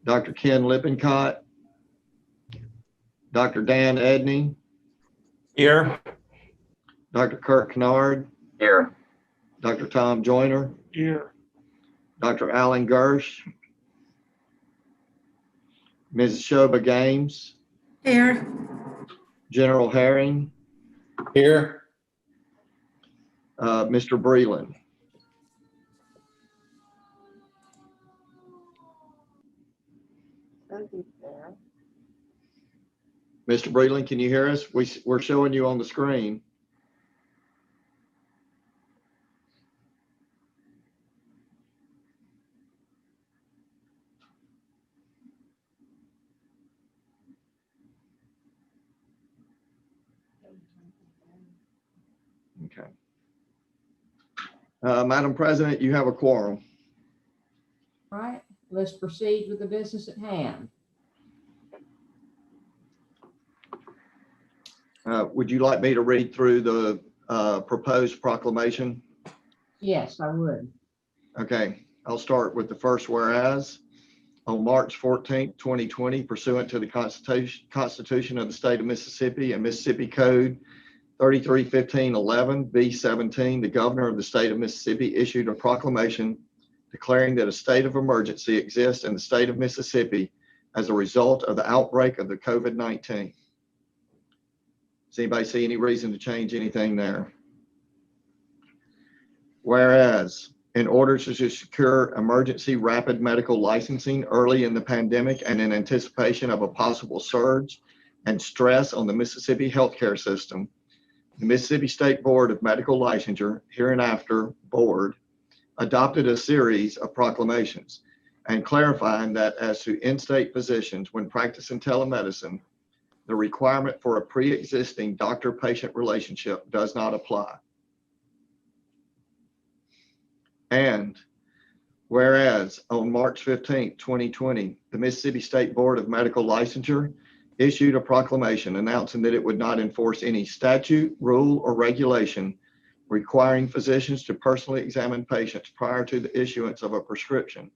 Dr. Ken Lippincott, Dr. Dan Edney, Here. Dr. Kirk Kennard, Here. Dr. Tom Joyner, Here. Dr. Alan Gersh, Mrs. Shoba Games, Here. General Herring, Here. Mr. Breland. Mr. Breland, can you hear us? We're showing you on the screen. Okay. Madam President, you have a quorum. All right, let's proceed with the business at hand. Would you like me to read through the proposed proclamation? Yes, I would. Okay, I'll start with the first whereas. On March 14th, 2020, pursuant to the Constitution of the State of Mississippi and Mississippi Code 331511 B17, the governor of the state of Mississippi issued a proclamation declaring that a state of emergency exists in the state of Mississippi as a result of the outbreak of the COVID-19. Does anybody see any reason to change anything there? Whereas, in order to secure emergency rapid medical licensing early in the pandemic and in anticipation of a possible surge and stress on the Mississippi healthcare system, the Mississippi State Board of Medical Licensure, hereinafter Board, adopted a series of proclamations and clarifying that as to in-state physicians when practicing telemedicine, the requirement for a pre-existing doctor-patient relationship does not apply. And whereas on March 15, 2020, the Mississippi State Board of Medical Licensure issued a proclamation announcing that it would not enforce any statute, rule, or regulation requiring physicians to personally examine patients prior to the issuance of a prescription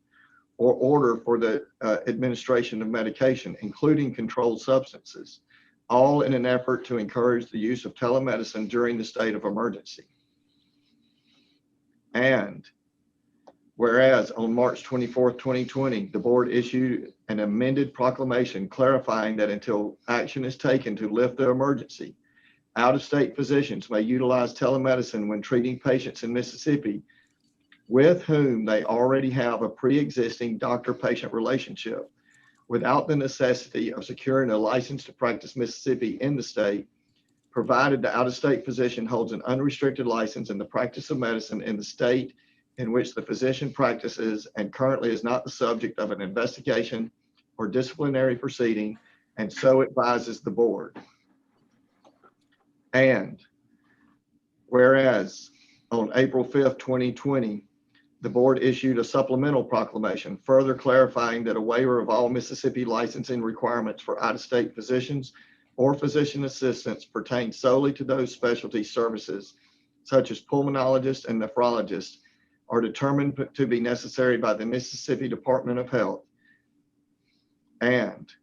or order for the administration of medication, including controlled substances, all in an effort to encourage the use of telemedicine during the state of emergency. And whereas on March 24, 2020, the board issued an amended proclamation clarifying that until action is taken to lift the emergency, out-of-state physicians may utilize telemedicine when treating patients in Mississippi with whom they already have a pre-existing doctor-patient relationship without the necessity of securing a license to practice Mississippi in the state, provided the out-of-state physician holds an unrestricted license in the practice of medicine in the state in which the physician practices and currently is not the subject of an investigation or disciplinary proceeding, and so advises the board. And whereas on April 5th, 2020, the board issued a supplemental proclamation further clarifying that a waiver of all Mississippi licensing requirements for out-of-state physicians or physician assistants pertains solely to those specialty services, such as pulmonologists and nephrologists, are determined to be necessary by the Mississippi Department of Health. And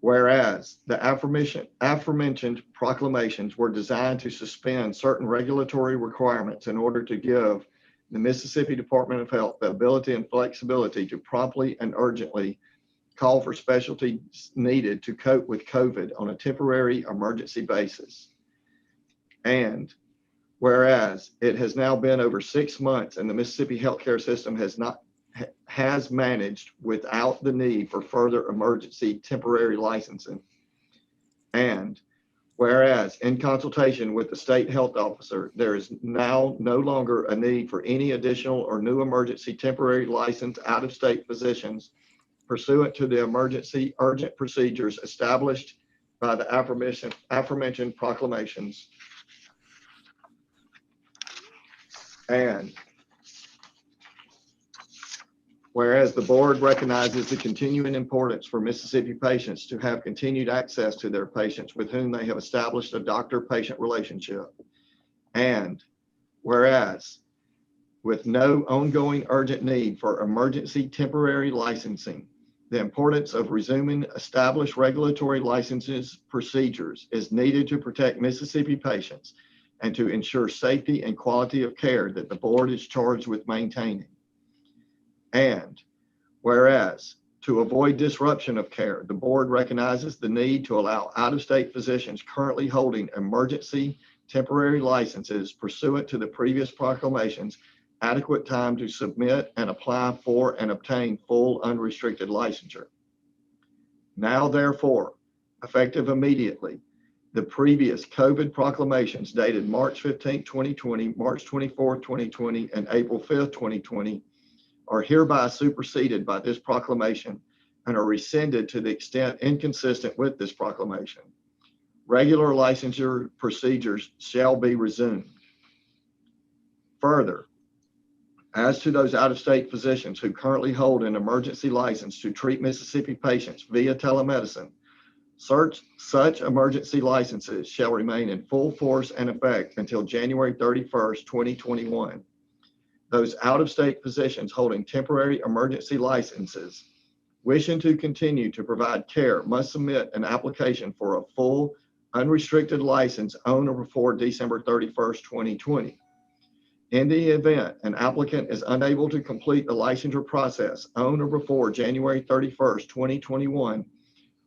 whereas the aforementioned proclamations were designed to suspend certain regulatory requirements in order to give the Mississippi Department of Health the ability and flexibility to promptly and urgently call for specialties needed to cope with COVID on a temporary emergency basis. And whereas it has now been over 6 months and the Mississippi healthcare system has managed without the need for further emergency temporary licensing. And whereas in consultation with the state health officer, there is now no longer a need for any additional or new emergency temporary licensed out-of-state physicians pursuant to the emergency urgent procedures established by the aforementioned proclamations. And whereas the board recognizes the continuing importance for Mississippi patients to have continued access to their patients with whom they have established a doctor-patient relationship. And whereas with no ongoing urgent need for emergency temporary licensing, the importance of resuming established regulatory licenses procedures is needed to protect Mississippi patients and to ensure safety and quality of care that the board is charged with maintaining. And whereas, to avoid disruption of care, the board recognizes the need to allow out-of-state physicians currently holding emergency temporary licenses pursuant to the previous proclamations adequate time to submit and apply for and obtain full unrestricted licensure. Now, therefore, effective immediately, the previous COVID proclamations dated March 15, 2020, March 24, 2020, and April 5, 2020 are hereby superseded by this proclamation and are rescinded to the extent inconsistent with this proclamation. Regular licensure procedures shall be resumed. Further, as to those out-of-state physicians who currently hold an emergency license to treat Mississippi patients via telemedicine, such emergency licenses shall remain in full force and effect until January 31st, 2021. Those out-of-state physicians holding temporary emergency licenses wishing to continue to provide care must submit an application for a full unrestricted license on or before December 31st, 2020. In the event an applicant is unable to complete the licensure process on or before January 31st, 2021,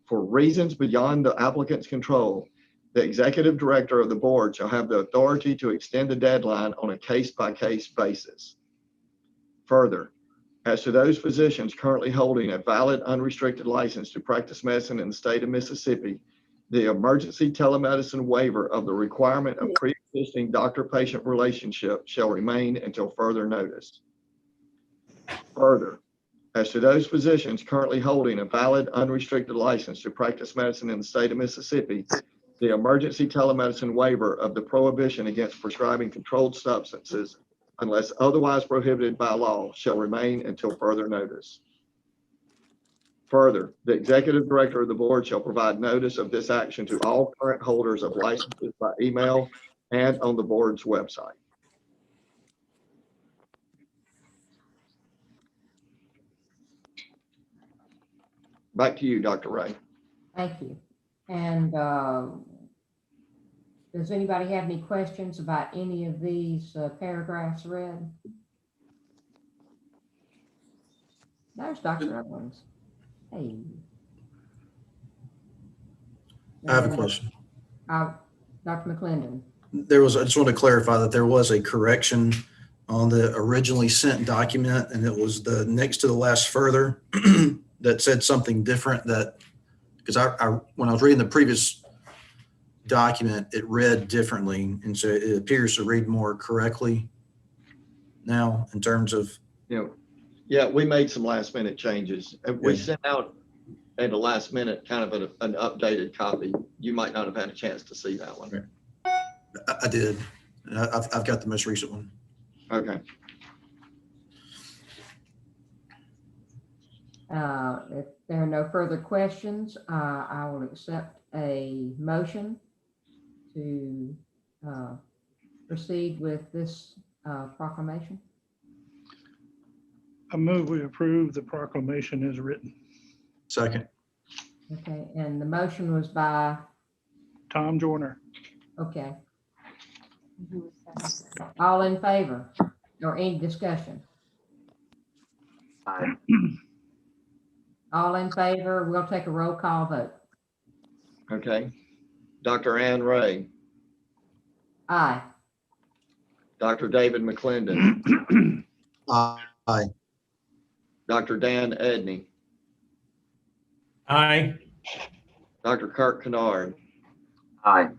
for reasons beyond the applicant's control, the executive director of the board shall have the authority to extend the deadline on a case-by-case basis. Further, as to those physicians currently holding a valid unrestricted license to practice medicine in the state of Mississippi, the emergency telemedicine waiver of the requirement of pre-existing doctor-patient relationship shall remain until further notice. Further, as to those physicians currently holding a valid unrestricted license to practice medicine in the state of Mississippi, the emergency telemedicine waiver of the prohibition against prescribing controlled substances unless otherwise prohibited by law shall remain until further notice. Further, the executive director of the board shall provide notice of this action to all current holders of licenses by email and on the board's website. Back to you, Dr. Ray. Thank you. And does anybody have any questions about any of these paragraphs read? There's Dr. Owens. Hey. I have a question. Dr. McClendon. I just want to clarify that there was a correction on the originally sent document, and it was the next to the last further that said something different, that because when I was reading the previous document, it read differently. And so it appears to read more correctly now in terms of, Yeah, we made some last minute changes. We Yeah. sent out at the last minute kind of an updated copy. You might not have had a chance to see that one. Right. I did. I've got the most recent one. Okay. If there are no further questions, I will accept a motion to proceed with this proclamation. I move we approve the proclamation as written. Second. Okay, and the motion was by, Tom Joyner. okay. All in favor or any discussion? Aye. All in favor, we'll take a roll call vote. Okay. Dr. Ann Ray, Aye. Dr. David McClendon, Aye. Dr. Dan Edney, Aye. Dr. Kirk Kennard, Aye.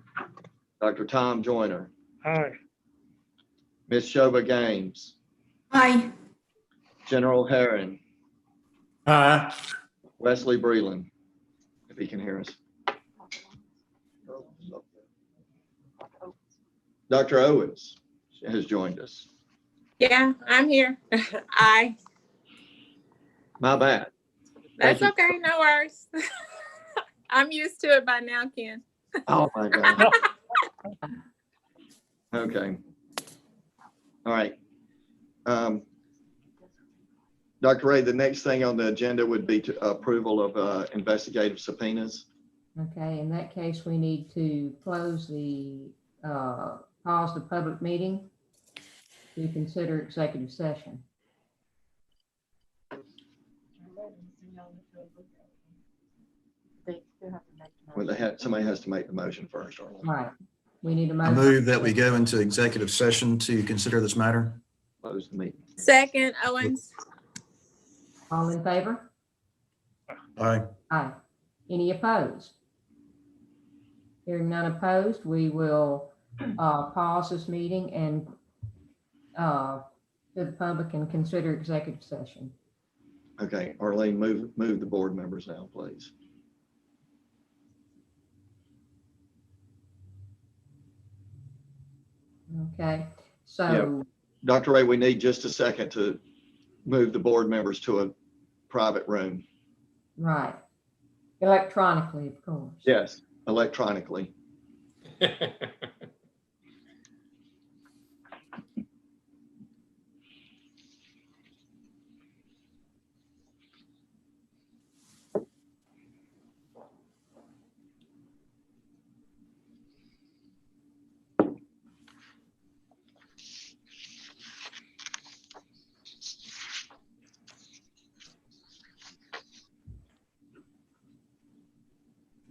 Dr. Tom Joyner, Aye. Ms. Shoba Gaines, Aye. General Herron, Aye. Wesley Breland, if he can hear us. Dr. Owens has joined us. Yeah, I'm here. Aye. My bad. That's Thank okay. No worries. I'm used to it by now, Ken. Oh my God. Okay. All right. Dr. Ray, the next thing on the agenda would be to approval of investigative subpoenas. Okay, in that case, we need to close pause the public meeting to consider executive session. Well, somebody has to make the motion first. Or Right, we need a I motion. move that we go into executive session to consider this matter. close the meeting. Second, Owens. All in favor? Aye. Aye. Any opposed? Hearing none opposed, we will pause this meeting and to the public and consider executive session. Okay, Arlene, move the board members now, please. Okay, so, Dr. Ray, we need just a second to move the board members to a private room. right. Electronically, of course. Yes, electronically.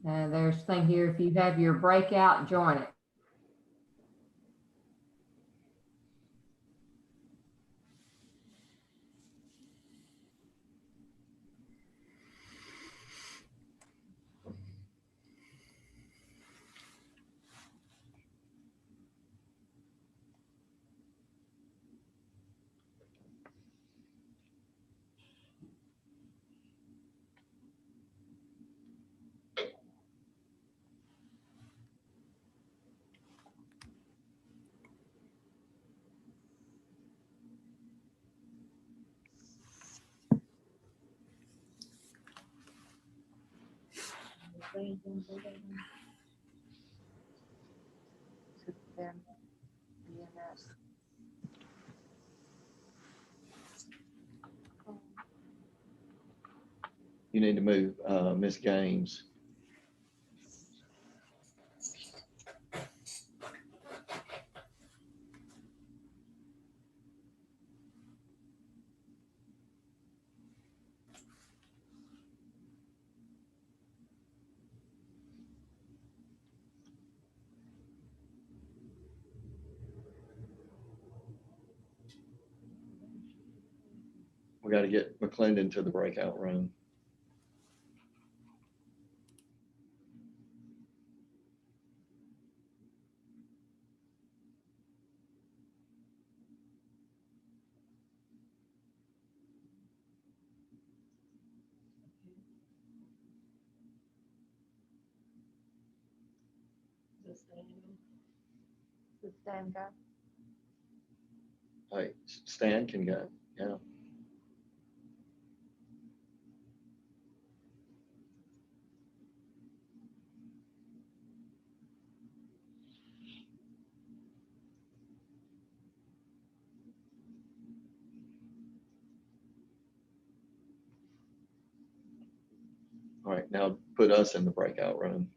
There's a thing here, if you have your breakout, join it. You need to move Ms. Gaines. We got to get McClendon to the breakout room. Hey, Stan can go. Yeah. All right, now put us in the breakout room.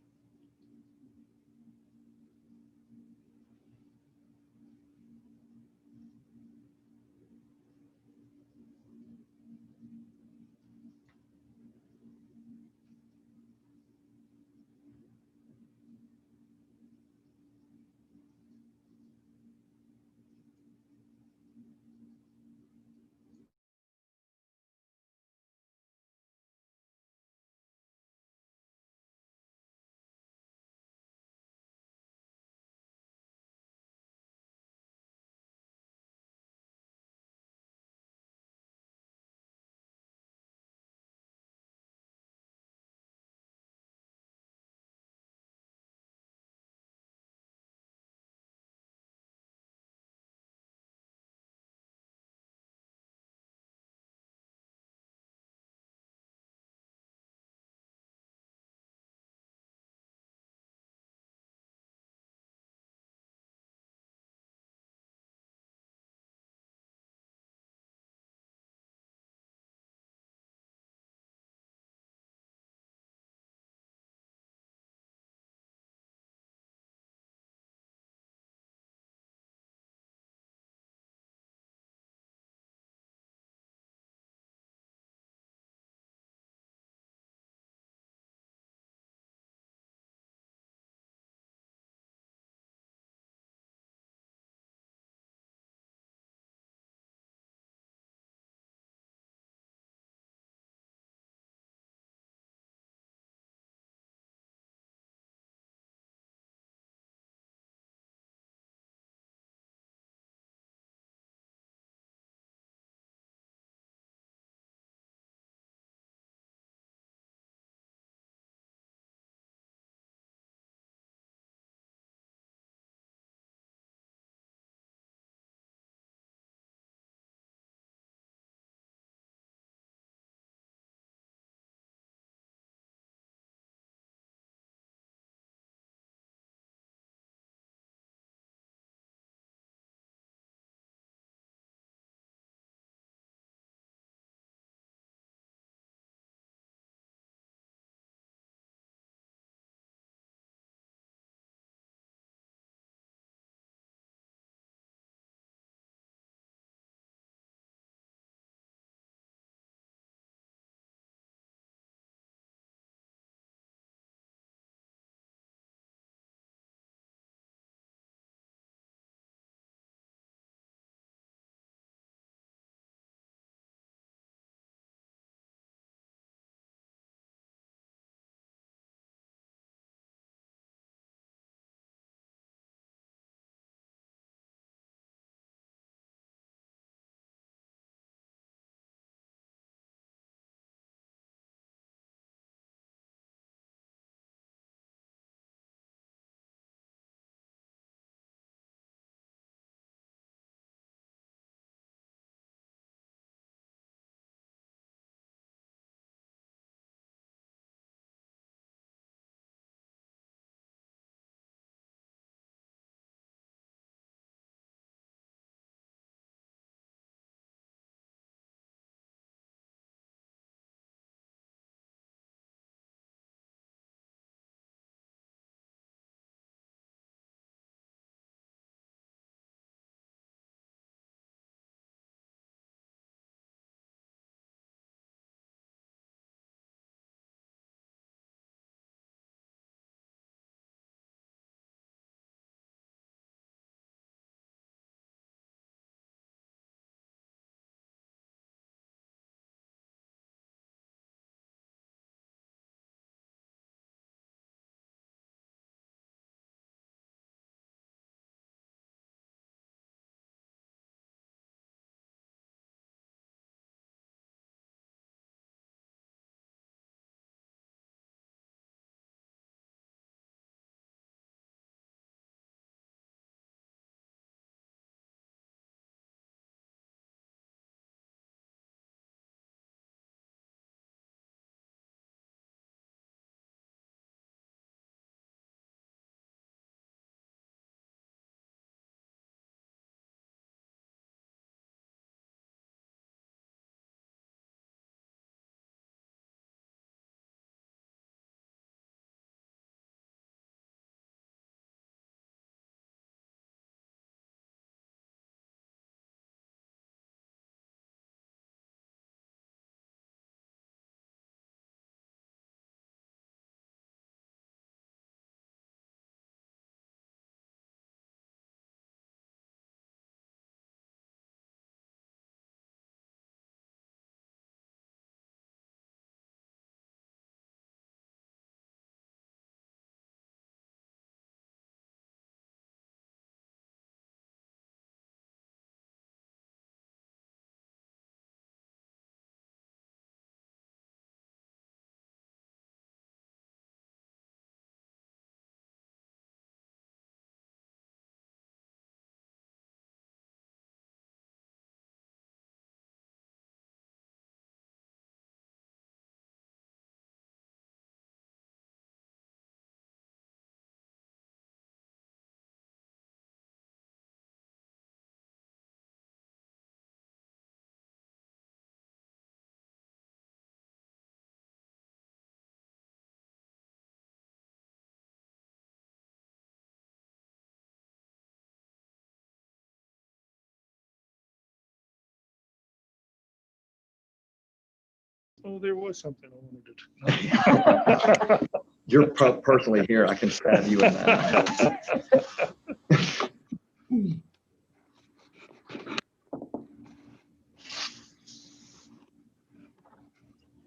Oh, there was something I wanted to. You're personally here. I can stab you in that.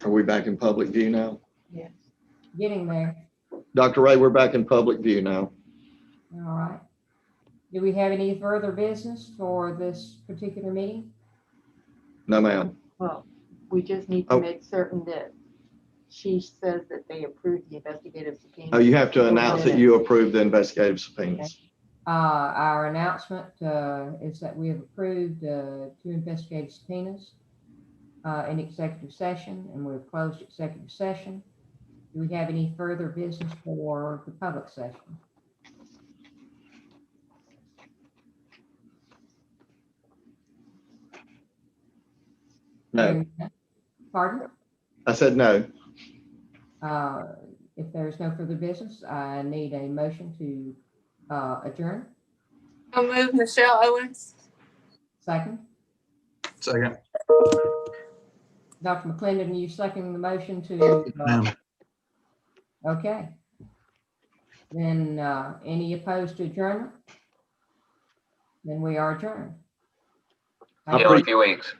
Are we back in public view now? Getting there. Dr. Ray, we're back in public view now. All right. Do we have any further business for this particular meeting? No, ma'am. Well, we just need Oh. to make certain that she says that they approved the investigative subpoena. Oh, you have to announce that you approve the investigative subpoenas. Our announcement is that we have approved 2 investigative subpoenas in executive session, and we've closed executive session. Do we have any further business for the public session? No, Pardon? I said no. If there's no further business, I need a motion to adjourn. I'll move Michelle Owens. Second. Second. Dr. McClendon, you second the motion to, Ma'am. okay. Then any opposed to adjournment? Then we are adjourned. I Yeah, in a few weeks.